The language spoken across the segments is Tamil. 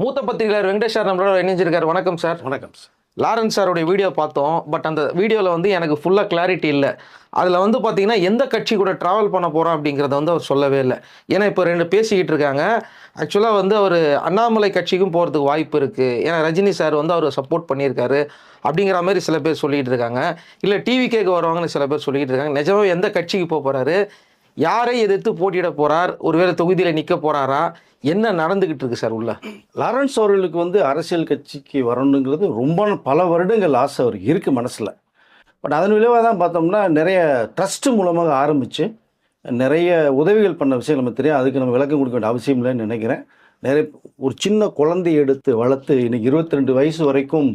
மூத்த பத்திரிகையாளர் வெங்கடேஷ் சார் நம்மளோட இணைஞ்சிருக்காரு. வணக்கம் சார். வணக்கம் சார். லாரன்ஸ் சாருடைய வீடியோ பார்த்தோம். பட் அந்த வீடியோவில் வந்து எனக்கு ஃபுல்லாக கிளாரிட்டி இல்லை. அதில் வந்து பார்த்தீங்கன்னா எந்த கட்சி கூட ட்ராவல் பண்ண போகிறோம் அப்படிங்கிறத வந்து அவர் சொல்லவே இல்லை. ஏன்னா இப்போ ரெண்டு பேசிக்கிட்டு இருக்காங்க. ஆக்சுவலாக வந்து அவர் அண்ணாமலை கட்சிக்கும் போகிறதுக்கு வாய்ப்பு இருக்குது. ஏன்னா ரஜினி சார் வந்து அவர் சப்போர்ட் பண்ணியிருக்காரு அப்படிங்கிற மாதிரி சில பேர் சொல்லிகிட்டு இருக்காங்க. இல்லை டிவிகேக்கு வருவாங்கன்னு சில பேர் சொல்லிக்கிட்டு இருக்காங்க. நிஜமாக எந்த கட்சிக்கு போக போகிறாரு, யாரை எதிர்த்து போட்டியிட போகிறார், ஒருவேளை தொகுதியில் நிற்க போகிறாரா, என்ன நடந்துகிட்டு இருக்கு சார் உள்ள? லாரன்ஸ் அவர்களுக்கு வந்து அரசியல் கட்சிக்கு வரணுங்கிறது ரொம்ப பல வருடங்கள் ஆசை அவருக்கு இருக்குது மனசில். பட் அதன் விளைவாக தான் பார்த்தோம்னா நிறைய ட்ரஸ்ட் மூலமாக ஆரம்பித்து நிறைய உதவிகள் பண்ண விஷயம் நம்ம தெரியும். அதுக்கு நம்ம விளக்கம் கொடுக்க வேண்டிய அவசியம் இல்லைன்னு நினைக்கிறேன். நிறைய ஒரு சின்ன குழந்தையை எடுத்து வளர்த்து இன்றைக்கி 22 வயசு வரைக்கும்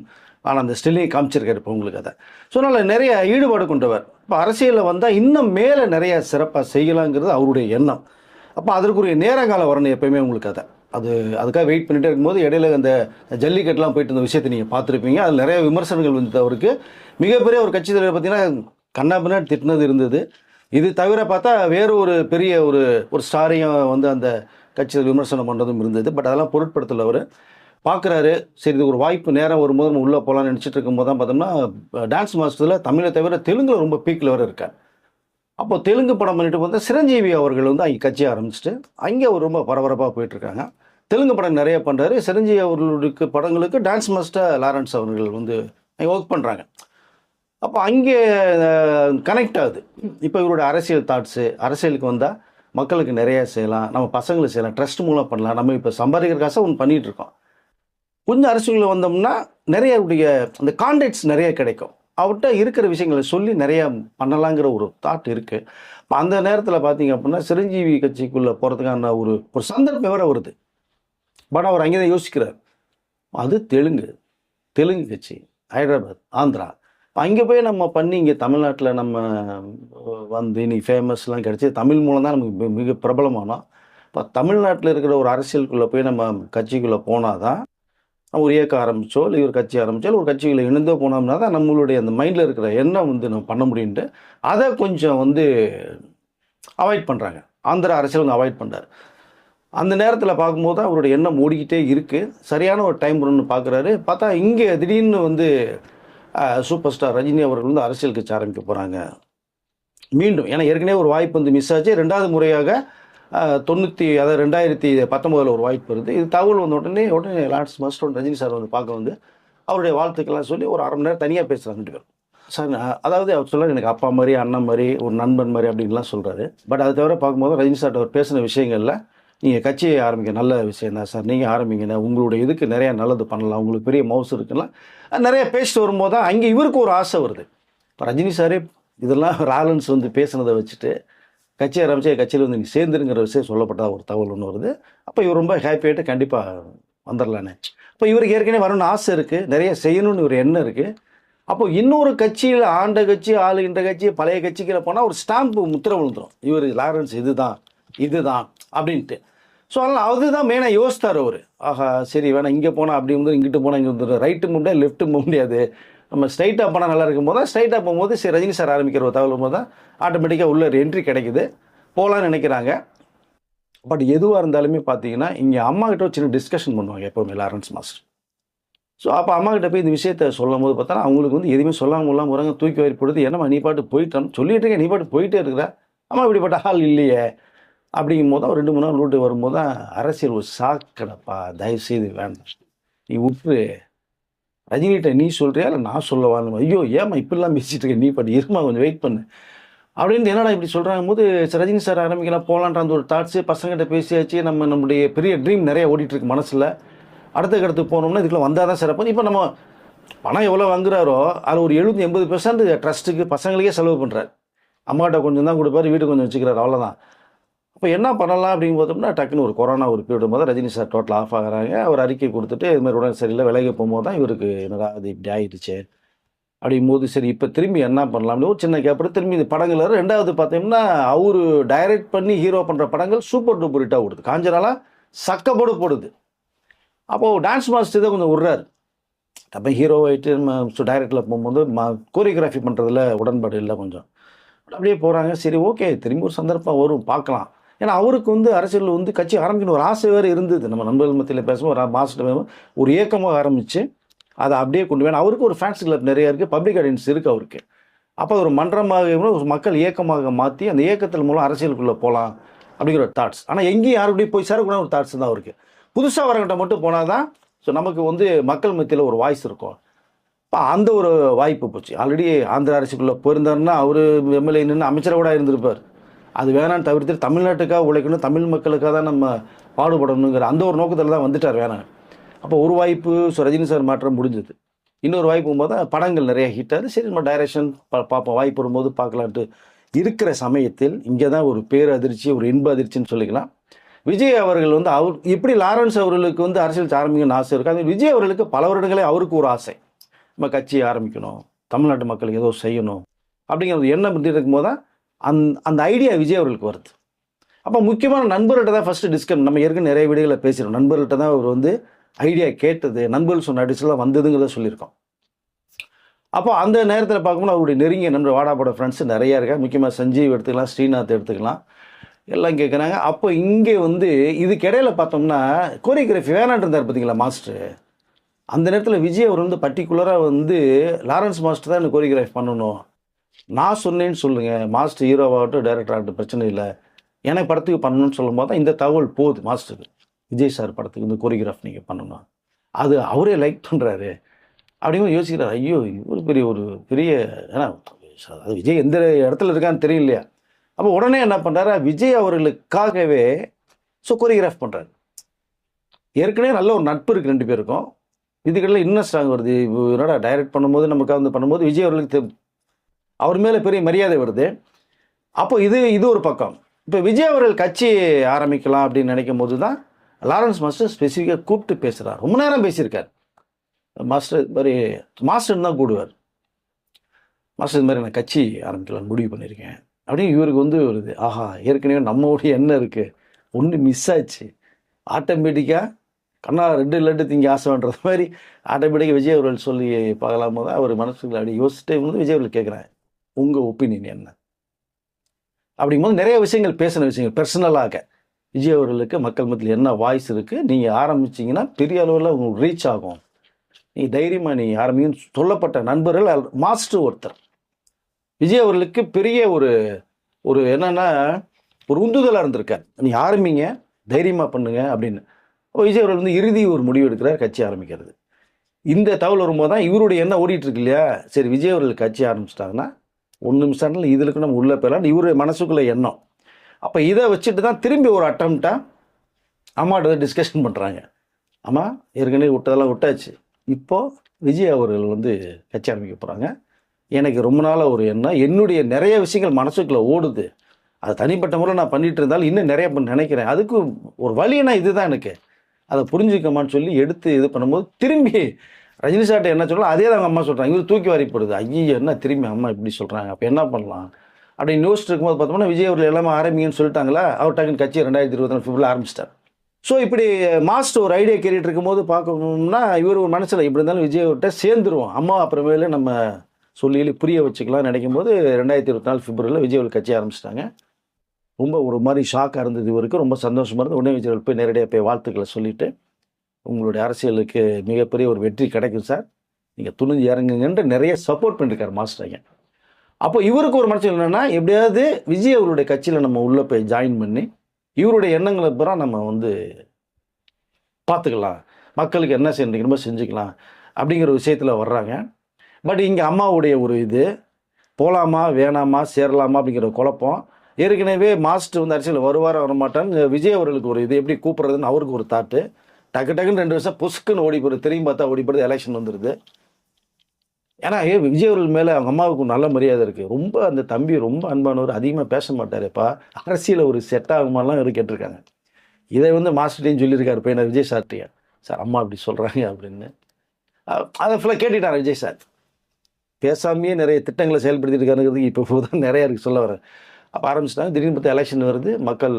ஆனால் அந்த ஸ்டில்லையை காமிச்சிருக்காரு இப்போ உங்களுக்கு. அதை ஸோ அதனால் நிறைய ஈடுபாடு கொண்டவர். இப்போ அரசியலில் வந்தால் இன்னும் மேலே நிறைய சிறப்பாக செய்யலாங்கிறது அவருடைய எண்ணம். அப்போ அதற்குரிய நேரங்காலம் வரணும் எப்போயுமே உங்களுக்கு. அதுக்காக வெயிட் பண்ணிகிட்டே இருக்கும்போது இடையில அந்த ஜல்லிக்கட்டுலாம் போயிட்டு இருந்த விஷயத்தை நீங்கள் பார்த்துருப்பீங்க. அதில் நிறைய விமர்சனங்கள் வந்து அவருக்கு மிகப்பெரிய ஒரு கட்சி தலைவர் பார்த்தீங்கன்னா கண்ணாபின்னா திட்டினது இருந்தது. இது தவிர பார்த்தா வேறு ஒரு பெரிய ஒரு ஸ்டாரையும் வந்து அந்த கட்சியில் விமர்சனம் பண்ணுறதும் இருந்தது. பட் அதெல்லாம் பொருட்படுத்தலை. அவர் பார்க்குறாரு, சரி இது ஒரு வாய்ப்பு நேரம் வரும்போது நம்ம உள்ளே போகலான்னு நினச்சிட்டு இருக்கும்போது தான் பார்த்தோம்னா டான்ஸ் மாஸ்டரில் தமிழை தவிர தெலுங்கில் ரொம்ப பீக்கில் வர இருக்கார். அப்போ தெலுங்கு படம் பண்ணிட்டு பார்த்தா சிரஞ்சீவி அவர்கள் வந்து அங்கே கட்சி ஆரம்பிச்சுட்டு அங்கே அவர் ரொம்ப பரபரப்பாக போயிட்டுருக்காங்க. தெலுங்கு படம் நிறைய பண்ணுறாரு. சிரஞ்சீவி அவர்களுக்கு படங்களுக்கு டான்ஸ் மாஸ்டர் லாரன்ஸ் அவர்கள் வந்து அங்கே ஒர்க் பண்ணுறாங்க. அப்போ அங்கே கனெக்ட் ஆகுது. இப்போ இவருடைய அரசியல் தாட்ஸு, அரசியலுக்கு வந்தால் மக்களுக்கு நிறைய செய்யலாம், நம்ம பசங்களுக்கு செய்யலாம், ட்ரஸ்ட் மூலம் பண்ணலாம், நம்ம இப்போ சம்பாதிக்கிற காசை ஒன்று பண்ணிகிட்ருக்கோம். கொஞ்சம் அரசியலில் வந்தோம்னா நிறைய அந்த கான்டெக்ட்ஸ் நிறைய கிடைக்கும். அவர்கிட்ட இருக்கிற விஷயங்களை சொல்லி நிறையா பண்ணலாங்கிற ஒரு தாட் இருக்குது. இப்போ அந்த நேரத்தில் பார்த்தீங்க அப்படின்னா சிரஞ்சீவி கட்சிக்குள்ளே போகிறதுக்கான ஒரு சந்தர்ப்பம் வேறு வருது. பட் அவர் அங்கே தான் யோசிக்கிறார். அது தெலுங்கு கட்சி, ஹைதராபாத், ஆந்திரா. அங்கே போய் நம்ம பண்ணி இங்கே தமிழ்நாட்டில் நம்ம வந்து இன்னைக்கு ஃபேமஸ்லாம் கிடச்சி தமிழ் மூலம் தான் நமக்கு மிக பிரபலமானோம். இப்போ தமிழ்நாட்டில் இருக்கிற ஒரு அரசியலுக்குள்ளே போய் நம்ம கட்சிக்குள்ளே போனால் தான் ஒரு இயக்கம் ஆரம்பித்தோ இல்லை ஒரு கட்சி ஆரம்பித்தோ ஒரு கட்சிகளை இணைந்தோ போனோம்னா தான் நம்மளுடைய அந்த மைண்டில் இருக்கிற எண்ணம் வந்து நம்ம பண்ண முடியுன்ட்டு அதை கொஞ்சம் வந்து அவாய்ட் பண்ணுறாங்க. ஆந்திரா அரசியல் வந்து அவாய்ட் பண்ணுறாரு. அந்த நேரத்தில் பார்க்கும்போது தான் அவருடைய எண்ணம் ஓடிக்கிட்டே இருக்குது. சரியான ஒரு டைம் ஒன்று பார்க்குறாரு. பார்த்தா இங்கே திடீர்னு வந்து சூப்பர் ஸ்டார் ரஜினி அவர்கள் வந்து அரசியல் கட்சி ஆரம்பிக்க போகிறாங்க மீண்டும். ஏன்னா ஏற்கனவே ஒரு வாய்ப்பு வந்து மிஸ் ஆச்சு. 2வது முறையாக 2019 ஒரு வாய்ப்பு வருது. இது தகவல் வந்த உடனே லாரன்ஸ் மாஸ்டர் ரஜினி சார் வந்து பார்க்க வந்து அவருடைய வாழ்த்துக்கெல்லாம் சொல்லி ஒரு 1/2 மணி நேரம் தனியாக பேசுகிறாங்க 2 பேரும். சார் அதாவது அவர் சொல்கிறார் எனக்கு அப்பா மாதிரி, அண்ணன் மாதிரி, ஒரு நண்பன் மாதிரி அப்படின்லாம் சொல்கிறாரு. பட் அதை தவிர பார்க்கும்போது ரஜினி சார் அவர் பேசின விஷயங்களில் நீங்கள் கட்சியை ஆரம்பிக்க நல்ல விஷயம் தான் சார், நீங்கள் ஆரம்பிங்கண்ணா, உங்களுடைய இதுக்கு நிறையா நல்லது பண்ணலாம், உங்களுக்கு பெரிய மவுஸ் இருக்குலாம் நிறைய பேசிட்டு வரும்போது தான் அங்கே இவருக்கு ஒரு ஆசை வருது. இப்போ ரஜினி சாரே இதெல்லாம் லாரன்ஸ் வந்து பேசுனதை வச்சுட்டு கட்சி ஆரம்பித்து கட்சியில் வந்து நீங்கள் சேர்ந்துருங்கிற விஷயம் சொல்லப்பட்ட ஒரு தகவல் ஒன்று வருது. அப்போ இவர் ரொம்ப ஹாப்பியாகிட்டு கண்டிப்பாக வந்துடலானே. இப்போ இவருக்கு ஏற்கனவே வரணும்னு ஆசை இருக்குது, நிறைய செய்யணும்னு ஒரு எண்ணம் இருக்குது. அப்போ இன்னொரு கட்சியில் ஆண்ட கட்சி, ஆளுகின்ற கட்சி, பழைய கட்சிக்கில் போனால் ஒரு ஸ்டாம்பு முத்திரை விழுந்துடும். இவர் லாரன்ஸ் இதுதான் அப்படின்ட்டு. ஸோ அதனால் அதுதான் மெயினாக யோசித்தார் அவர். ஆஹா சரி வேணாம், இங்கே போனால் அப்படி வந்து இங்கிட்டு போனால் இங்கே வந்துடும், ரைட்டு போக முடியாது, லெஃப்ட்டு போக முடியாது, நம்ம ஸ்ட்ரைட்டாக போனால் நல்லா இருக்கும் போது தான் ஸ்ட்ரைட்டாக போகும்போது சரி ரஜினி சார் ஆரம்பிக்கிற ஒரு தகவல் போது தான் ஆட்டோமேட்டிக்காக உள்ள என்ட்ரி கிடைக்குது, போகலான்னு நினைக்கிறாங்க. பட் எதுவாக இருந்தாலுமே பார்த்தீங்கன்னா இங்கே அம்மாக்கிட்ட ஒரு சின்ன டிஸ்கஷன் பண்ணுவாங்க எப்போவுமே லாரன்ஸ் மாஸ்டர். ஸோ அப்போ அம்மாக்கிட்ட போய் இந்த விஷயத்த சொல்லும் போது பார்த்தா அவங்களுக்கு வந்து எதுவுமே சொல்லாமல் வராங்க, தூக்கி வாரி போடுது. ஏன்னா நீ பாட்டு போயிட்டான்னு சொல்லிட்டு இருக்கேன், நீ பாட்டு போயிட்டே இருக்கிற, அம்மா இப்படிப்பட்ட ஆள் இல்லையே அப்படிங்கும் போது தான் ஒரு 2-3 நாள் ரூட்டு வரும்போது தான் அரசியல் ஒரு சாக்கடப்பா, தயவுசெய்து வேண்டாம், நீ விட்டு ரஜினிகிட்ட நீ சொல்கிறியா இல்லை நான் சொல்லவான்னு. ஐயோ ஏமா இப்படிலாம் பேசிகிட்டு இருக்கேன், நீ பாட்டு இருமா கொஞ்சம் வெயிட் பண்ணு அப்படின்ட்டு. என்னடா இப்படி சொல்கிறாங்க போது ரஜினி சார் ஆரம்பிக்கலாம் போகலான்ற அந்த ஒரு தாட்ஸு பசங்கிட்ட பேசியாச்சு. நம்மளுடைய பெரிய ட்ரீம் நிறைய ஓடிட்டுருக்கு மனசில். அடுத்த போனோம்னா இதுக்குள்ள வந்தால் தான் சிறப்பு. இப்போ நம்ம பணம் எவ்வளோ வாங்குறாரோ அதில் ஒரு 70-80% ட்ரஸ்ட்டுக்கு பசங்களுக்கே செலவு பண்ணுறாரு. அம்மாட்ட கொஞ்சம் தான் கொடுப்பாரு, வீட்டுக்கு கொஞ்சம் வச்சுக்கிறாரு, அவ்வளோதான். அப்போ என்ன பண்ணலாம் அப்படின்னு பார்த்தோம்னா டக்குன்னு ஒரு கொரோனா ஒரு பீரியட் போது ரஜினி சார் டோட்டல் ஆஃப் ஆகிறாங்க. அவர் அறிக்கை கொடுத்துட்டு இது மாதிரி உடனே சரியில்லை விலகி போகும்போது தான் இவருக்கு என்னடா அது இப்படி ஆகிடுச்சு அப்படிங்கும்போது சரி இப்போ திரும்பி என்ன பண்ணலாம்னு ஒரு சின்ன கேப்பர் திரும்பி இந்த படங்கள். 2வது பார்த்தோம்னா அவர் டைரக்ட் பண்ணி ஹீரோ பண்ணுற படங்கள் சூப்பர் டூப்பர் ஹிட்டாக ஓடுது, காஞ்சனாலாம் சக்கப்போடு போடுது. அப்போது டான்ஸ் மாஸ்டர் தான் கொஞ்சம் விட்றாரு. அப்போ ஹீரோ ஆகிட்டு நம்ம டைரக்டில் போகும்போது கோரியோகிராஃபி பண்ணுறதுல உடன்பாடு இல்லை கொஞ்சம். அப்படியே போகிறாங்க. சரி ஓகே திரும்பி ஒரு சந்தர்ப்பம் வரும் பார்க்கலாம். ஏன்னா அவருக்கு வந்து அரசியல் வந்து கட்சி ஆரம்பிக்கணும் ஒரு ஆசை வேறு இருந்தது. நம்ம நண்பர்கள் மத்தியில் பேசும்போது ஒரு மாஸ்டர் ஒரு இயக்கமாக ஆரம்பித்து அதை அப்படியே கொண்டு வேணும். அவருக்கு ஒரு ஃபேன்ஸ் கிளப் நிறைய இருக்குது, பப்ளிக் ஆடியன்ஸ் இருக்குது அவருக்கு. அப்போ ஒரு மன்றமாக ஒரு மக்கள் இயக்கமாக மாற்றி அந்த இயக்கத்தின் மூலம் அரசியலுக்குள்ளே போகலாம் அப்படிங்கிற ஒரு தாட்ஸ். ஆனால் எங்கேயும் யாருடைய போய் சேரக்கூடாது ஒரு தாட்ஸ் தான் அவருக்கு. புதுசாக வரவங்கிட்ட மட்டும் போனால் தான் ஸோ நமக்கு வந்து மக்கள் மத்தியில் ஒரு வாய்ஸ் இருக்கும். இப்போ அந்த ஒரு வாய்ப்பு போச்சு. ஆல்ரெடி ஆந்திர அரசுக்குள்ளே போயிருந்தாருன்னா அவர் எம்எல்ஏ நின்று அமைச்சராக கூட இருந்திருப்பார். அது வேணான்னு தவிர்த்து தமிழ்நாட்டுக்காக உழைக்கணும், தமிழ் மக்களுக்காக தான் நம்ம பாடுபடணுங்கிற அந்த ஒரு நோக்கத்தில் தான் வந்துட்டார் வேணாம். அப்போ ஒரு வாய்ப்பு ரஜினி சார் மாற்றம் முடிஞ்சது. இன்னொரு வாய்ப்பு போகும்போது தான் படங்கள் நிறைய ஹிட் ஆகுது. சரி நம்ம டைரக்ஷன் பார்ப்போம், வாய்ப்பு வரும்போது பார்க்கலான்ட்டு இருக்கிற சமயத்தில் இங்கே தான் ஒரு பேரதிர்ச்சி, ஒரு இன்ப அதிர்ச்சின்னு சொல்லிக்கலாம். விஜய் அவர்கள் வந்து அவர் எப்படி லாரன்ஸ் அவர்களுக்கு வந்து அரசியல் ஆரம்பிக்கணும்னு ஆசை இருக்குது, அது விஜய் அவர்களுக்கு பல வருடங்களே அவருக்கு ஒரு ஆசை, நம்ம கட்சியை ஆரம்பிக்கணும், தமிழ்நாட்டு மக்களுக்கு ஏதோ செய்யணும் அப்படிங்கிற ஒரு எண்ணம் இருக்கும்போது தான் அந்த ஐடியா விஜய் அவர்களுக்கு வருது. அப்போ முக்கியமான நண்பர்கள்ட்ட தான் ஃபஸ்ட்டு டிஸ்கஸ், நம்ம ஏற்கனவே நிறைய வீடுகளை பேசுகிறோம், நண்பர்கள்ட்ட தான் அவர் வந்து ஐடியா கேட்டது, நண்பர்கள் சொன்ன அடிச்சலாம் வந்ததுங்கிறத சொல்லியிருக்கோம். அப்போ அந்த நேரத்தில் பார்க்கும்போது அவருடைய நெருங்கிய நண்பர் வாடாப்பட ஃப்ரெண்ட்ஸு நிறையா இருக்காங்க. முக்கியமாக சஞ்சீவ் எடுத்துக்கலாம், ஸ்ரீநாத் எடுத்துக்கலாம், எல்லாம் கேட்குறாங்க. அப்போ இங்கே வந்து இதுக்கு இடையில பார்த்தோம்னா கோரியோகிராஃபி வேணான் இருந்தார் பார்த்தீங்களா மாஸ்டர். அந்த நேரத்தில் விஜய் அவர் வந்து பர்டிகுலராக வந்து லாரன்ஸ் மாஸ்டர் தான் எனக்கு கோரியோகிராஃபி பண்ணணும், நான் சொன்னேன்னு சொல்லுங்கள், மாஸ்டர் ஹீரோவாகட்டும் டைரக்டர் ஆகட்டும் பிரச்சனை இல்லை, எனக்கு படத்துக்கு பண்ணணும்னு சொல்லும்போது தான் இந்த தகவல் போகுது மாஸ்டருக்கு, விஜய் சார் படத்துக்கு இந்த கோரியோகிராஃப் நீங்கள் பண்ணணும், அது அவரே லைக் பண்ணுறாரு அப்படிங்கும்போது யோசிக்கிறார். ஐயோ இவர் பெரிய ஏன்னா அது விஜய் எந்த இடத்துல இருக்கான்னு தெரியலையா. அப்போ உடனே என்ன பண்ணுறாரு, விஜய் அவர்களுக்காகவே கோரியோகிராஃப் பண்ணுறாரு. ஏற்கனவே நல்ல ஒரு நட்பு இருக்குது ரெண்டு பேருக்கும், இதுக்கெல்லாம் இன்னும் ஸ்ட்ராங் வருது. என்னடா டைரக்ட் பண்ணும்போது நமக்கு வந்து பண்ணும்போது விஜய் அவர்களுக்கு அவர் மேலே பெரிய மரியாதை வருது. அப்போ இது ஒரு பக்கம். இப்போ விஜய் அவர்கள் கட்சி ஆரம்பிக்கலாம் அப்படின்னு நினைக்கும் போது தான் லாரன்ஸ் மாஸ்டர் ஸ்பெசிஃபிக்காக கூப்பிட்டு பேசுகிறார். ரொம்ப நேரம் பேசியிருக்கார். மாஸ்டர் இது மாதிரி மாஸ்டர் தான் கூடுவார். மாஸ்டர் இது மாதிரி நான் கட்சி ஆரம்பிக்கலாம்னு முடிவு பண்ணியிருக்கேன் அப்படின்னு இவருக்கு வந்து ஒரு இது, ஆஹா ஏற்கனவே நம்மளுடைய என்ன இருக்குது, ஒன்று மிஸ் ஆச்சு, ஆட்டோமேட்டிக்காக கண்ணா 2 லட்டு திங்க ஆசைன்றது மாதிரி ஆட்டோமேட்டிக்காக விஜய் அவர்கள் சொல்லி பார்க்கலாம் போது அவர் மனசுக்குள்ள அப்படி யோசிச்சுட்டே வந்து விஜய் அவர்கள் கேட்குறேன், உங்கள் ஒப்பீனியன் என்ன அப்படிங்கும்போது நிறைய விஷயங்கள் பேசின விஷயங்கள் பர்சனலாக விஜய் அவர்களுக்கு மக்கள் மத்தியில் என்ன வாய்ஸ் இருக்குது, நீங்கள் ஆரம்பிச்சிங்கன்னா பெரிய அளவில் உங்களுக்கு ரீச் ஆகும், நீ தைரியமாக நீ ஆரம்பின்னு சொல்லப்பட்ட நண்பர்கள் மாஸ்டர் ஒருத்தர். விஜய் அவர்களுக்கு பெரிய ஒரு என்னென்னா ஒரு உந்துதலாக இருந்திருக்கார், நீ ஆரம்பிங்க தைரியமாக பண்ணுங்க அப்படின்னு. அப்போ விஜய் அவர்கள் வந்து இறுதி ஒரு முடிவு எடுக்கிறார் கட்சி ஆரம்பிக்கிறது. இந்த தகவல் வரும்போது தான் இவருடைய என்ன ஓடிட்டுருக்கு இல்லையா, சரி விஜய் அவர்கள் கட்சி ஆரம்பிச்சிட்டாங்கன்னா 1 நிமிஷம் இதுக்கு நம்ம உள்ளே போயிடலாம் இவருடைய மனசுக்குள்ளே எண்ணம். அப்போ இதை வச்சுட்டு தான் திரும்பி ஒரு அட்டம்ப்டாக அம்மாட்ட டிஸ்கஷன் பண்ணுறாங்க. அம்மா ஏற்கனவே விட்டதெல்லாம் விட்டாச்சு, இப்போது விஜய் அவர்கள் வந்து கட்சி ஆரம்பிக்க போகிறாங்க, எனக்கு ரொம்ப நாளாக ஒரு எண்ணம், என்னுடைய நிறைய விஷயங்கள் மனசுக்குள்ளே ஓடுது, அது தனிப்பட்ட முறையில் நான் பண்ணிகிட்டு இருந்தாலும் இன்னும் நிறைய நினைக்கிறேன், அதுக்கு ஒரு வழினா இதுதான் எனக்கு, அதை புரிஞ்சுக்கமான்னு சொல்லி எடுத்து இது பண்ணும்போது திரும்பி ரஜினி சார்ட்ட என்ன சொல்லலாம் அதே தான் அம்மா சொல்கிறாங்க. இவர் தூக்கி வாரி போடுது, ஐயோ என்ன திரும்பி அம்மா இப்படி சொல்கிறாங்க, அப்போ என்ன பண்ணலாம் அப்படின்னு யோசிச்சுட்டு இருக்கும்போது பார்த்தோம்னா விஜய் அவர்கள் எல்லாமே ஆரம்பிங்கன்னு சொல்லிட்டாங்களா, அவர் டக்குன்னு கட்சி 2024 பிப்ரவரி ஆரம்பிச்சிட்டார். ஸோ இப்படி மாஸ்டர் ஒரு ஐடியா கேட்டுட்டு இருக்கும்போது பார்க்கணும்னா இவர் ஒரு மனசில் இப்படி இருந்தாலும் விஜய் அவர்கிட்ட சேர்ந்துருவோம், அம்மா அப்புறமேல நம்ம சொல்லி புரிய வச்சுக்கலாம்னு நினைக்கும் போது 2024 பிப்ரவரியில் விஜய் அவர்கள் கட்சி ஆரம்பிச்சிட்டாங்க. ரொம்ப ஒரு மாதிரி ஷாக்காக இருந்தது இவருக்கு, ரொம்ப சந்தோஷமாக இருந்தது. உடனே விஜய் போய் நேரடியாக போய் வாழ்த்துக்களை சொல்லிவிட்டு, உங்களுடைய அரசியலுக்கு மிகப்பெரிய ஒரு வெற்றி கிடைக்கும் சார், நீங்கள் துணிஞ்சு இறங்குங்கன்ட்டு நிறைய சப்போர்ட் பண்ணியிருக்காரு மாஸ்டர். அப்போ இவருக்கு ஒரு மனசில் என்னென்னா எப்படியாவது விஜய் அவருடைய கட்சியில் நம்ம உள்ளே போய் ஜாயின் பண்ணி இவருடைய எண்ணங்களை பூரா நம்ம வந்து பார்த்துக்கலாம், மக்களுக்கு என்ன செஞ்சுக்கணுமோ செஞ்சுக்கலாம் அப்படிங்கிற விஷயத்தில் வர்றாங்க. பட் இங்கே அம்மாவுடைய ஒரு இது போகலாமா வேணாமா சேரலாமா அப்படிங்கிற குழப்பம். ஏற்கனவே மாஸ்டர் வந்து அரசியல் வருவார வரமாட்டான்னு விஜய் அவர்களுக்கு ஒரு இது எப்படி கூப்பிட்றதுன்னு அவருக்கு ஒரு தாட்டு. டக்குன்னு 2 வருஷம் புஷ்குன்னு ஓடி போகிறது, திரும்பி பார்த்தா ஓடி போகிறது, எலெக்ஷன் வந்துடுது. ஏன்னா விஜய் அவர்கள் மேலே அவங்க அம்மாவுக்கு நல்ல மரியாதை இருக்குது, ரொம்ப அந்த தம்பி ரொம்ப அன்பானவர், அதிகமாக பேச மாட்டாருப்பா, அரசியல் ஒரு செட் ஆகுமாலாம் இவர் கேட்டிருக்காங்க. இதை வந்து மாஸ்டர்டையும் சொல்லியிருக்காரு பையனை விஜய் சார்ட்டையா, சார் அம்மா அப்படி சொல்கிறாங்க அப்படின்னு. அதை ஃபுல்லாக கேட்டுட்டார் விஜய் சார். பேசாமையே நிறைய திட்டங்களை செயல்படுத்திட்டு இருக்காருங்கிறது இப்போ தான் நிறையா இருக்குது சொல்ல வரேன். அப்போ ஆரம்பிச்சிட்டாங்க. திடீர்னு பார்த்து எலெக்ஷன் வருது, மக்கள்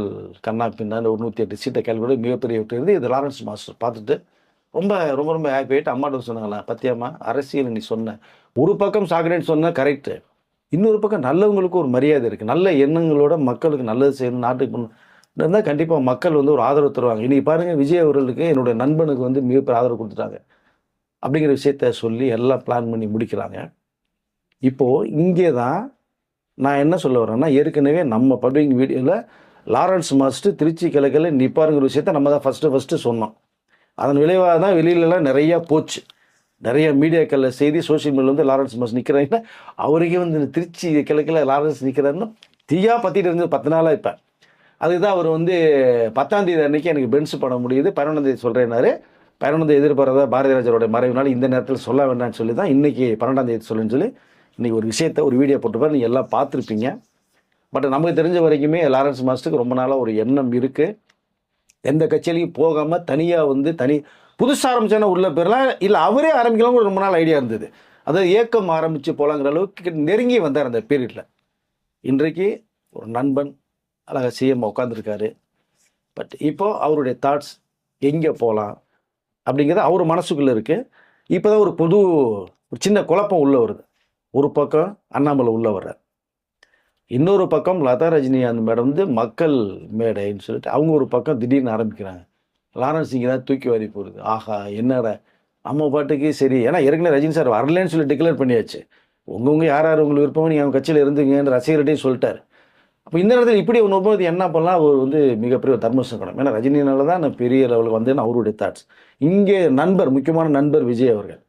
கண்ணா பின்னான்னு ஒரு 108 சீட்டை கேள்வி மிகப்பெரிய வெற்றி வருது. இது லாரன்ஸ் மாஸ்டர் பார்த்துட்டு ரொம்ப ரொம்ப ரொம்ப ஹாப்பி ஆகிட்டு அம்மாட்ட சொன்னாங்களா, பத்தியாம்மா அரசியல் நீ சொன்ன ஒரு பக்கம் சாக்கடைன்னு சொன்ன கரெக்டு, இன்னொரு பக்கம் நல்லவங்களுக்கு ஒரு மரியாதை இருக்குது, நல்ல எண்ணங்களோட மக்களுக்கு நல்லது செய்யணும், நாட்டுக்கு பண்ணணும், இருந்தால் கண்டிப்பாக மக்கள் வந்து ஒரு ஆதரவு தருவாங்க. இன்றைக்கி பாருங்கள், விஜய் அவர்களுக்கு என்னுடைய நண்பனுக்கு வந்து மிகப்பெரிய ஆதரவு கொடுத்துட்டாங்க அப்படிங்கிற விஷயத்த சொல்லி எல்லாம் பிளான் பண்ணி முடிக்கிறாங்க. இப்போது இங்கே தான் நான் என்ன சொல்ல வரேன்னா, ஏற்கனவே நம்ம பப்ளிக் வீடியோவில் லாரன்ஸ் மாஸ்டர் திருச்சி கிழக்கில் நிற்பாருங்கிற விஷயத்த நம்ம தான் ஃபஸ்ட்டு சொன்னோம். அதன் விளைவாக தான் வெளியிலலாம் நிறையா போச்சு. நிறைய மீடியாக்களில் செய்தி, சோஷியல் மீடியாவில் வந்து லாரன்ஸ் மாஸ்டர் நிற்கிறாங்கன்னா, அவருக்கே வந்து திருச்சி கிழக்கில் லாரன்ஸ் நிற்கிறாருன்னா தீயா பற்றிட்டு இருந்தது 10 நாளாக. இப்போ அதுக்கு தான் அவர் வந்து 10ஆம் தேதி அன்றைக்கி எனக்கு பென்ஸ் பண்ண முடியுது, 11ஆம் தேதி சொல்கிறேன்னாரு. 11ஆம் தேதி எதிர்பாராத பாரதி ராஜாவோட மறைவுனால இந்த நேரத்தில் சொல்ல வேண்டாம்னு சொல்லி தான் இன்றைக்கி 12ஆம் தேதி சொல்லுன்னு சொல்லி இன்றைக்கி ஒரு விஷயத்தை ஒரு வீடியோ போட்டுப்பார். நீங்கள் எல்லாம் பார்த்துருப்பீங்க. பட் நமக்கு தெரிஞ்ச வரைக்குமே லாரன்ஸ் மாஸ்டருக்கு ரொம்ப நாளாக ஒரு எண்ணம் இருக்குது. எந்த கட்சியிலையும் போகாமல் தனியாக வந்து புதுசாக ஆரம்பிச்சானா உள்ள பேர்லாம் இல்லை, அவரே ஆரம்பிக்கலாம் கூட ரொம்ப நாள் ஐடியா இருந்தது. அதாவது ஏக்கம் ஆரம்பித்து போகலாங்கிற அளவுக்கு நெருங்கி வந்தார் அந்த பீரியடில். இன்றைக்கு ஒரு நண்பன் அழகாக சிஎம் உட்காந்துருக்காரு. பட் இப்போது அவருடைய தாட்ஸ் எங்கே போகலாம் அப்படிங்கிறது அவர் மனசுக்குள்ளே இருக்குது. இப்போ தான் ஒரு சின்ன குழப்பம் உள்ளே வருது. ஒரு பக்கம் அண்ணாமலை உள்ளே வர்றார், இன்னொரு பக்கம் லதா ரஜினிகாந்த் மேடம் வந்து மக்கள் மேடைன்னு சொல்லிட்டு அவங்க ஒரு பக்கம் திடீர்னு ஆரம்பிக்கிறாங்க. லாரன்ஸ் இங்கே தான் தூக்கி வாரி போகுது. ஆஹா, என்னடா நம்ம பாட்டுக்கு சரி, ஏன்னா ஏற்கனவே ரஜினி சார் வரலன்னு சொல்லி டிக்ளேர் பண்ணியாச்சு. உங்கவுங்க யார் யார் உங்களுக்கு விருப்பமோ நீங்கள் அவங்க கட்சியில் இருந்துங்கன்னு ரசிகர்கிட்டையும் சொல்லிட்டார். அப்போ இந்த நேரத்தில் இப்படி ஒன்று போது என்ன பண்ணலாம், அவர் வந்து மிகப்பெரிய ஒரு தர்ம சங்கடம். ஏன்னா ரஜினினால தான் நான் பெரிய லெவலுக்கு வந்தேன்னு அவருடைய தாட்ஸ். இங்கே முக்கியமான நண்பர் விஜய் அவர்கள்.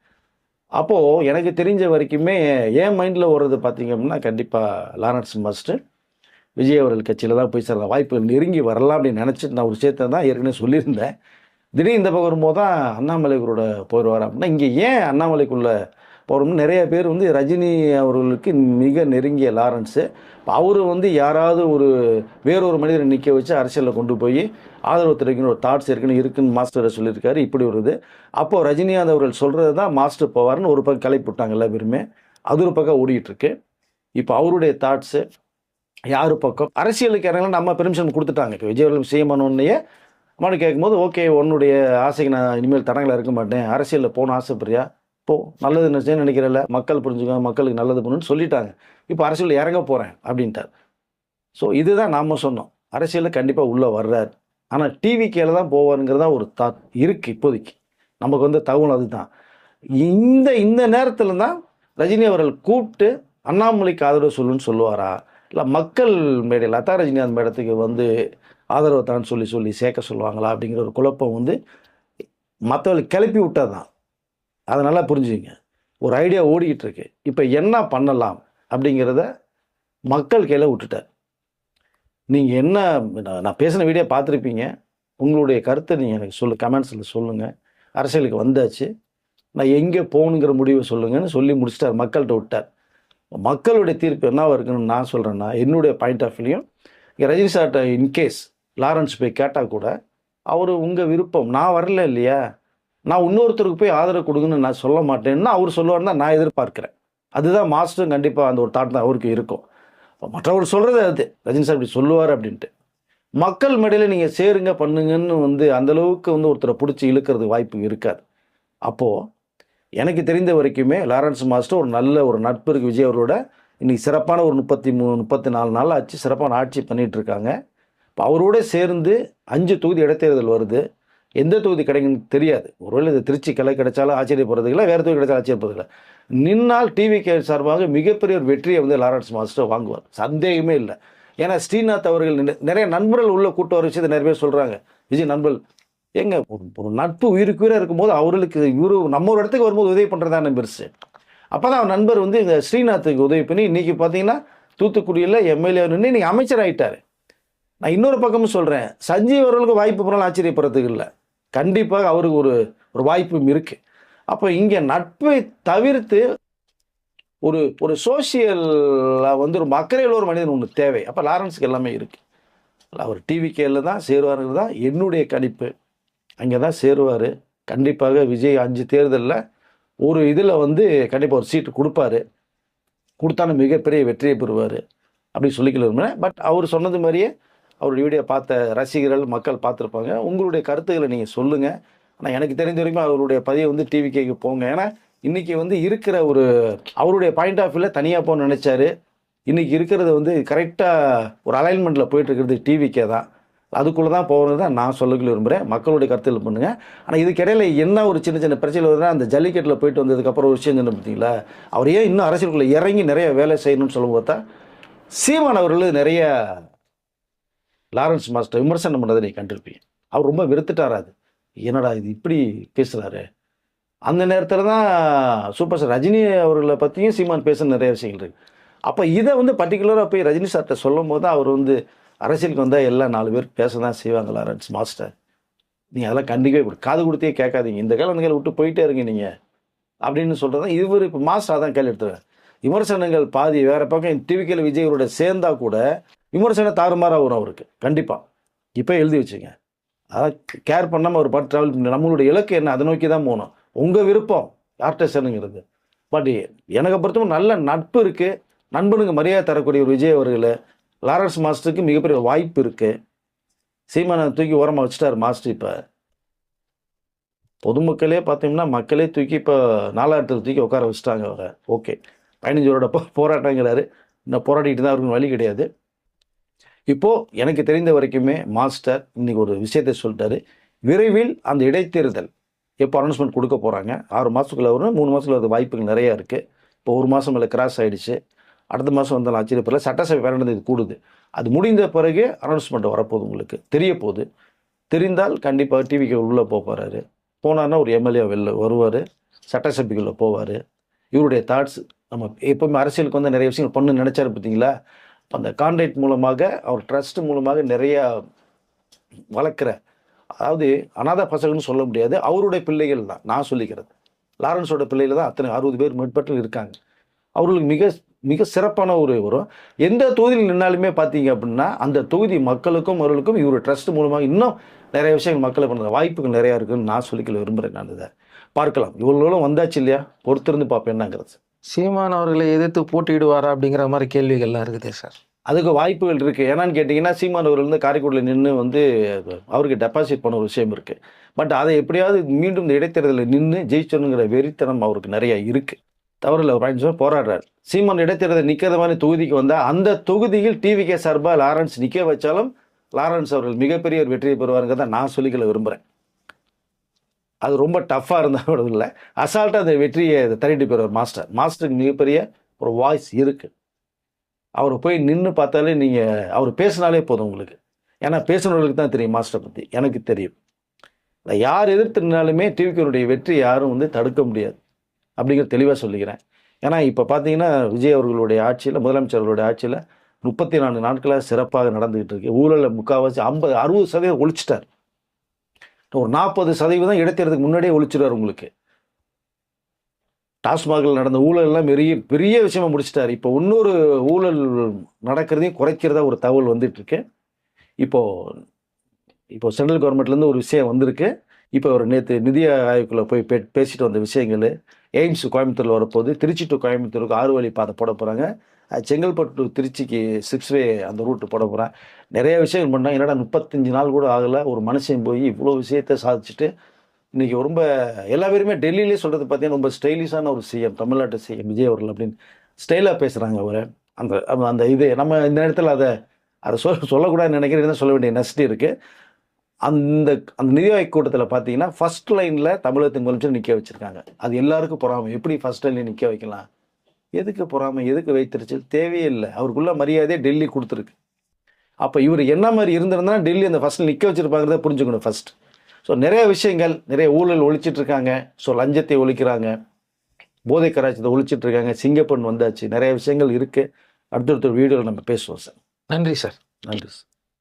அப்போது எனக்கு தெரிஞ்ச வரைக்குமே என் மைண்டில் வர்றது பார்த்திங்க அப்படின்னா, கண்டிப்பாக லாரன்ஸ் மாஸ்டர் விஜய் அவர்கள் கட்சியில் தான் போய் சேர்ந்த வாய்ப்பு நெருங்கி வரலாம் அப்படின்னு நினச்சிட்டு நான் ஒரு விஷயத்தை தான் ஏற்கனவே சொல்லியிருந்தேன். திடீர்னு இந்த பக்கம் வரும்போது தான் அண்ணாமலைகளோட போயிடுவார் அப்படின்னா, இங்கே ஏன் அண்ணாமலைக்குள்ளே போகிறோம்னு நிறைய பேர் வந்து ரஜினி அவர்களுக்கு மிக நெருங்கிய லாரன்ஸு. அவர் வந்து யாராவது வேறொரு மனிதரை நிற்க வச்சு அரசியலில் கொண்டு போய் ஆதரவு தெரிவிக்கணும் ஒரு தாட்ஸ் இருக்குன்னு மாஸ்டரை சொல்லியிருக்காரு. இப்படி வருது. அப்போது ரஜினிகாந்த் அவர்கள் சொல்கிறது தான் மாஸ்டர் போவார்னு ஒரு பக்கம் கிளப்பி விட்டாங்க எல்லா பேருமே. அது ஒரு பக்கம் ஓடிட்டுருக்கு. இப்போ அவருடைய தாட்ஸு யார் பக்கம் அரசியலுக்கு இறங்கலாம் நம்ம பெர்மிஷன் கொடுத்துட்டாங்க. இப்போ விஜய் அவர்கள் சிஎம் பண்ணோடனே மனு கேட்கும்போது, ஓகே உன்னுடைய ஆசைக்கு நான் இனிமேல் தடங்களாக இருக்க மாட்டேன், அரசியலில் போகணும் ஆசைப்படுறியா போ, நல்லது நினைக்கிறல, மக்கள் புரிஞ்சுக்கோங்க, மக்களுக்கு நல்லது பண்ணணும்னு சொல்லிட்டாங்க. இப்போ அரசியலில் இறங்க போகிறேன் அப்படின்ட்டார். ஸோ இதுதான் நாம் சொன்னோம், அரசியலில் கண்டிப்பாக உள்ளே வர்றார். ஆனால் டிவிக்கேல தான் போவாருங்கிறதா ஒரு தாட் இருக்குது இப்போதைக்கு. நமக்கு வந்து தகவல் அதுதான். இந்த நேரத்தில் தான் ரஜினி அவர்கள் கூப்பிட்டு அண்ணாமலைக்கு ஆதரவு சொல்லுன்னு சொல்லுவாரா, இல்லை மக்கள் மேடையில் லதா ரஜினிகாந்த் மேடத்துக்கு வந்து ஆதரவு தான் சொல்லி சேர்க்க சொல்லுவாங்களா அப்படிங்கிற ஒரு குழப்பம் வந்து மற்றவர்களுக்கு கிளப்பி விட்டால் தான். அதை நல்லா புரிஞ்சுங்க. ஒரு ஐடியா ஓடிக்கிட்டு இருக்கு. இப்போ என்ன பண்ணலாம் அப்படிங்கிறத மக்கள் கையில் விட்டுட்டார். நீங்கள் என்ன, நான் பேசின வீடியோ பார்த்துருப்பீங்க. உங்களுடைய கருத்தை நீங்கள் எனக்கு கமெண்ட்ஸில் சொல்லுங்கள். அரசியலுக்கு வந்தாச்சு, நான் எங்கே போகணுங்கிற முடிவை சொல்லுங்கன்னு சொல்லி முடிச்சிட்டார், மக்கள்கிட்ட விட்டார். மக்களுடைய தீர்ப்பு என்னவாக இருக்குன்னு நான் சொல்கிறேன்னா, என்னுடைய பாயிண்ட் ஆஃப் வியூலையும் இங்கே ரஜினி சார்ட்ட இன்கேஸ் லாரன்ஸ் போய் கேட்டால் கூட அவர் உங்கள் விருப்பம், நான் வரல இல்லையா, நான் இன்னொருத்தருக்கு போய் ஆதரவு கொடுங்கன்னு நான் சொல்ல மாட்டேன்னா அவர் சொல்லுவார்னா நான் எதிர்பார்க்குறேன். அதுதான் மாஸ்டரும் கண்டிப்பாக அந்த ஒரு தாட் தான் அவருக்கு இருக்கும். மற்றவர் சொல்கிறது அது ரஜினி சார் இப்படி சொல்லுவார் அப்படின்ட்டு. மக்கள் மேடையில் நீங்கள் சேருங்க பண்ணுங்கன்னு வந்து அந்தளவுக்கு வந்து ஒருத்தரை பிடிச்சி இழுக்கிறது வாய்ப்பு இருக்காது. அப்போது எனக்கு தெரிந்த வரைக்குமே லாரன்ஸ் மாஸ்டர் ஒரு நல்ல ஒரு நட்பு இருக்குது விஜய் அவரோட. இன்றைக்கி சிறப்பான ஒரு 33-34 நாள் ஆச்சு சிறப்பான ஆட்சி பண்ணிகிட்ருக்காங்க. இப்போ அவரோட சேர்ந்து 5 தொகுதி இடைத்தேர்தல் வருது. எந்த தொகுதி கிடைக்குன்னு தெரியாது. ஒருவேளை இது திருச்சி கிளை கிடைச்சாலும் ஆச்சரியப்படுறதுக்கு இல்லை, வேறு தொகுதி கிடைச்சாலும் ஆச்சரியப்படுறதுக்கு இல்லை. நின்னால் டிவிகே சார்பாக மிகப்பெரிய ஒரு வெற்றியை வந்து லாரன்ஸ் மாஸ்டர் வாங்குவார், சந்தேகமே இல்லை. ஏன்னா ஸ்ரீநாத் அவர்கள் நிறைய நண்பர்கள் உள்ள கூட்ட வர விஷயத்தை நிறைய பேர் சொல்கிறாங்க. விஜய் நண்பர்கள் எங்க ஒரு நட்பு உயிருக்கு உயிராக இருக்கும்போது அவர்களுக்கு நம்ம ஒரு இடத்துக்கு வரும்போது உதவி பண்ணுறதான பெருசு. அப்போ தான் அவர் நண்பர் வந்து இந்த ஸ்ரீநாத்துக்கு உதவி பண்ணி இன்றைக்கி பார்த்தீங்கன்னா தூத்துக்குடியில் எம்எல்ஏ நின்று இன்றைக்கி அமைச்சர் ஆகிட்டார். நான் இன்னொரு பக்கமும் சொல்கிறேன், சஞ்சீவ் அவர்களுக்கு வாய்ப்பு போனாலும் ஆச்சரியப்படுறதுக்கு இல்லை, கண்டிப்பாக அவருக்கு ஒரு வாய்ப்பும் இருக்குது. அப்போ இங்கே நட்பை தவிர்த்து ஒரு சோசியலாக வந்து ஒரு அக்கறையில் ஒரு மனிதன் ஒன்று தேவை. அப்போ லாரன்ஸுக்கு எல்லாமே இருக்குது. அவர் டிவிகேல தான் சேருவாருங்கிறது தான் என்னுடைய கணிப்பு. அங்கே தான் சேருவார் கண்டிப்பாக. விஜய் 5 தேர்தலில் ஒரு இதில் வந்து கண்டிப்பாக ஒரு சீட்டு கொடுப்பாரு, கொடுத்தாலும் மிகப்பெரிய வெற்றியை பெறுவார் அப்படி சொல்லிக்கல. பட் அவர் சொன்னது மாதிரியே அவருடைய வீடியோ பார்த்த ரசிகர்கள் மக்கள் பார்த்துருப்பாங்க. உங்களுடைய கருத்துக்களை நீங்கள் சொல்லுங்கள். ஆனால் எனக்கு தெரிஞ்ச வரைக்கும் அவருடைய பதிவை வந்து டிவிகேக்கு போங்க. ஏன்னா இன்றைக்கி வந்து இருக்கிற அவருடைய பாயிண்ட் ஆஃப் வியூவில் தனியாக போகணும்னு நினச்சாரு. இன்றைக்கி இருக்கிறது வந்து கரெக்டாக ஒரு அலைன்மெண்ட்டில் போயிட்டுருக்கிறது டிவிகே தான். அதுக்குள்ளே தான் போகிறது தான் நான் சொல்லக்கூடிய விரும்புகிறேன். மக்களுடைய கருத்தில் பண்ணுங்கள். ஆனால் இதுக்கிடையில் என்ன ஒரு சின்ன சின்ன பிரச்சனை வருதுன்னா, அந்த ஜல்லிக்கட்டில் போயிட்டு வந்ததுக்கப்புறம் ஒரு விஷயம் சொன்ன பார்த்தீங்களா, அவர் ஏன் இன்னும் அரசியலுக்குள்ளே இறங்கி நிறைய வேலை செய்யணும்னு சொல்லும் பார்த்தா, சீமான் அவர்கள் நிறைய லாரன்ஸ் மாஸ்டர் விமர்சனம் பண்ணதை நீ கண்டிருப்பீங்க. அவர் ரொம்ப வெறுத்துட்டாரா அது, என்னடா இது இப்படி பேசுகிறாரு. அந்த நேரத்தில் தான் சூப்பர் ஸ்டார் ரஜினி அவர்களை பற்றியும் சீமான் பேச நிறைய விஷயங்கள் இருக்குது. அப்போ இதை வந்து பர்டிகுலராக போய் ரஜினி சார்கிட்ட சொல்லும் போது தான் அவர் வந்து அரசியலுக்கு வந்தால் எல்லாம் 4 பேர் பேச தான் செய்வாங்க லாரன்ஸ் மாஸ்டர், நீங்கள் அதெல்லாம் கண்டிக்கவே காது கொடுத்தே கேட்காதீங்க, இந்த கேள்வி விட்டு போயிட்டே இருங்க நீங்கள் அப்படின்னு சொல்கிறது தான். இவர் இப்போ மாஸ்டர் அதான் கேள்வி எடுத்துருவார். விமர்சனங்கள் பாதி வேறு பக்கம் டிவிக்கில் விஜயோட சேர்ந்தா கூட விமர்சனம் தாறுமாறாக வரும் அவருக்கு கண்டிப்பாக. இப்போ எழுதி வச்சுங்க, அதான் கேர் பண்ணாமல் ஒரு பாட்டு ட்ராவல் பண்ணி நம்மளுடைய இலக்கு என்ன அதை நோக்கி தான் போகணும். உங்கள் விருப்பம் யார்கிட்ட சேருங்கிறது. பட் எனக்கு பொறுத்தவரை நல்ல நட்பு இருக்குது, நண்பனுக்கு மரியாதை தரக்கூடிய ஒரு விஜய் அவர்கள் லாரன்ஸ் மாஸ்டருக்கு மிகப்பெரிய வாய்ப்பு இருக்குது. சீமானை தூக்கி ஓரமாக வச்சுட்டார் மாஸ்டர். இப்போ பொதுமக்களே பார்த்தீங்கன்னா மக்களே தூக்கி இப்போ 4ஆயிரத்தில் தூக்கி உட்கார வச்சுட்டாங்க அவரை. ஓகே, 15 வருட போராட்டங்கிறாரு, இன்னும் போராடிக்கிட்டு தான் அவருக்கு வழி கிடையாது. இப்போது எனக்கு தெரிந்த வரைக்குமே மாஸ்டர் இன்றைக்கி ஒரு விஷயத்தை சொல்லிட்டாரு, விரைவில் அந்த இடைத்தேர்தல் எப்போ அனௌன்ஸ்மெண்ட் கொடுக்க போகிறாங்க, 6 மாதத்துக்குள்ளே வரும், 3 மாதத்துக்குள்ள அது வாய்ப்புகள் நிறையா இருக்குது. இப்போ 1 மாதம் மேலே கிராஸ் ஆகிடுச்சு, அடுத்த மாதம் வந்தாலும் ஆச்சரியப்படல. சட்டசபை பேரண்டது இது கூடுது, அது முடிந்த பிறகு அனௌன்ஸ்மெண்ட் வரப்போகுது, உங்களுக்கு தெரிய போகுது. தெரிந்தால் கண்டிப்பாக டிவிக்கு உள்ளே போகிறாரு, போனார்னா ஒரு எம்எல்ஏ வெளில வருவார், சட்டசபைக்குள்ளே போவார். இவருடைய தாட்ஸ் நம்ம எப்போவுமே அரசியலுக்கு வந்து நிறைய விஷயங்கள் பண்ணு நினச்சாரு பார்த்தீங்களா. அந்த கான்ட்ராக்ட் மூலமாக அவர் ட்ரஸ்ட் மூலமாக நிறையா வளர்க்குற, அதாவது அனாதை பசங்கள்னு சொல்ல முடியாது, அவருடைய பிள்ளைகள் தான் நான் சொல்லிக்கிறது. லாரன்ஸோட பிள்ளைகள் தான் அத்தனை 60 பேர் மேற்பட்டு இருக்காங்க. அவர்களுக்கு மிக மிக சிறப்பான ஒரு வரும். எந்த தொகுதியில் நின்னாலுமே பார்த்தீங்க அப்படின்னா அந்த தொகுதி மக்களுக்கும் அவர்களுக்கும் இவர் ட்ரஸ்ட் மூலமாக இன்னும் நிறைய விஷயங்கள் மக்களை பண்ணுற வாய்ப்புகள் நிறையா இருக்குன்னு நான் சொல்லிக்கல விரும்புகிறேன். நான் இதை பார்க்கலாம், இவ்வளோ வந்தாச்சு இல்லையா, பொறுத்திருந்து பார்ப்பேன் என்னங்கிறது. சீமான் அவர்களை எதிர்த்து போட்டியிடுவாரா அப்படிங்கிற மாதிரி கேள்விகள்லாம் இருக்குதே சார். அதுக்கு வாய்ப்புகள் இருக்குது. ஏன்னான்னு கேட்டிங்கன்னா சீமான் அவர்கள் வந்து காரைக்குடியில் நின்று வந்து அவருக்கு டெபாசிட் பண்ண ஒரு விஷயம் இருக்குது. பட் அதை எப்படியாவது மீண்டும் இந்த இடைத்தேர்தலில் நின்று ஜெயிச்சணுங்கிற வெறித்தனம் அவருக்கு நிறையா இருக்குது. தவறில்லை, ஒரு பாயிண்ட் போராடுறாரு. சீமான் இடைத்தேர்தல் நிற்கிற மாதிரி தொகுதிக்கு வந்தால் அந்த தொகுதியில் டிவிகே சார்பாக லாரன்ஸ் நிற்க வச்சாலும் லாரன்ஸ் அவர்கள் மிகப்பெரிய ஒரு வெற்றியை பெறுவாருங்கிறத நான் சொல்லிக்கல விரும்புகிறேன். அது ரொம்ப டஃப்பாக இருந்தால் இல்லை, அசால்ட்டாக அந்த வெற்றியை தள்ளிட்டு போயிடுவார் மாஸ்டர். மாஸ்டருக்கு மிகப்பெரிய ஒரு வாய்ஸ் இருக்குது. அவர் போய் நின்று பார்த்தாலே நீங்கள் அவர் பேசினாலே போதும் உங்களுக்கு. ஏன்னா பேசுனவர்களுக்கு தான் தெரியும் மாஸ்டரை பற்றி, எனக்கு தெரியும். யார் எதிர்த்துனாலுமே டிவிக்கினுடைய வெற்றி யாரும் வந்து தடுக்க முடியாது அப்படிங்கிற தெளிவாக சொல்லிக்கிறேன். ஏன்னா இப்போ பார்த்தீங்கன்னா விஜய் அவர்களுடைய ஆட்சியில், முதலமைச்சர்களுடைய ஆட்சியில் 34 நாட்களாக சிறப்பாக நடந்துக்கிட்டு இருக்கு. ஊழலில் முக்கால்வாசி 50-60% ஒழிச்சிட்டார். ஒரு 40% இடைத்தேர்தலுக்கு முன்னாடியே ஒழிச்சிடுவார் உங்களுக்கு. டாஸ்மாகில் நடந்த ஊழல்லாம் பெரிய விஷயமா முடிச்சிட்டார். இப்போ இன்னொரு ஊழல் நடக்கிறதையும் குறைக்கிறதா ஒரு தகவல் வந்துட்டுருக்கு. இப்போ சென்ட்ரல் கவர்மெண்ட்லேருந்து ஒரு விஷயம் வந்திருக்கு. இப்போ ஒரு நேற்று நிதி ஆயோக்குள்ளே போய் பேசிட்டு வந்த விஷயங்கள், எய்ம்ஸ் கோயம்புத்தூரில் வரப்போகுது, திருச்சி டு கோயம்புத்தூருக்கு 6 வழி பாதை போட போகிறாங்க, செங்கல்பட்டு டு திருச்சிக்கு 6 வே அந்த ரூட்டு போட போகிறாங்க. நிறைய விஷயங்கள் பண்ணால் என்னடா 35 நாள் கூட ஆகலை, ஒரு மனுஷன் போய் இவ்வளோ விஷயத்தை சாதிச்சுட்டு இன்றைக்கி ரொம்ப எல்லா பேருமே டெல்லியிலே சொல்கிறது பார்த்தீங்கன்னா ரொம்ப ஸ்டைலிஷான ஒரு சிஎம், தமிழ்நாட்டு சிஎம் விஜய் அவர்கள் அப்படின்னு ஸ்டைலாக பேசுகிறாங்க அவர். அந்த இது நம்ம இந்த நேரத்தில் அதை சொல்லக்கூடாதுன்னு நினைக்கிறேன், சொல்ல வேண்டிய நெஸ்டி இருக்குது. அந்த நிதி ஆயோக் கூட்டத்தில் பார்த்தீங்கன்னா ஃபர்ஸ்ட் லைனில் தமிழகத்தின் முதலமைச்சர் நிற்க வச்சுருக்காங்க. அது எல்லாருக்கும் பொறாமை, எப்படி ஃபர்ஸ்ட் லைனில் நிற்க வைக்கலாம், எதுக்கு பொறாமை, எதுக்கு வைத்திருச்சு, தேவையே இல்லை. அவருக்குள்ள மரியாதையே டெல்லி கொடுத்துருக்கு. அப்போ இவர் என்ன மாதிரி இருந்திருந்தா டெல்லி அந்த ஃபர்ஸ்ட் நிற்க வச்சுருப்பாங்கிறத புரிஞ்சுக்கணும் ஃபர்ஸ்ட். ஸோ நிறைய விஷயங்கள், நிறைய ஊழல் ஒழிச்சிட்ருக்காங்க. ஸோ லஞ்சத்தை ஒழிக்கிறாங்க, போதை கராச்சத்தை ஒழிச்சிட்ருக்காங்க, சிங்கப்பெண் வந்தாச்சு, நிறைய விஷயங்கள் இருக்குது. அடுத்தடுத்த வீடியோவில் நம்ம பேசுவோம் சார். நன்றி சார். நன்றி சார்.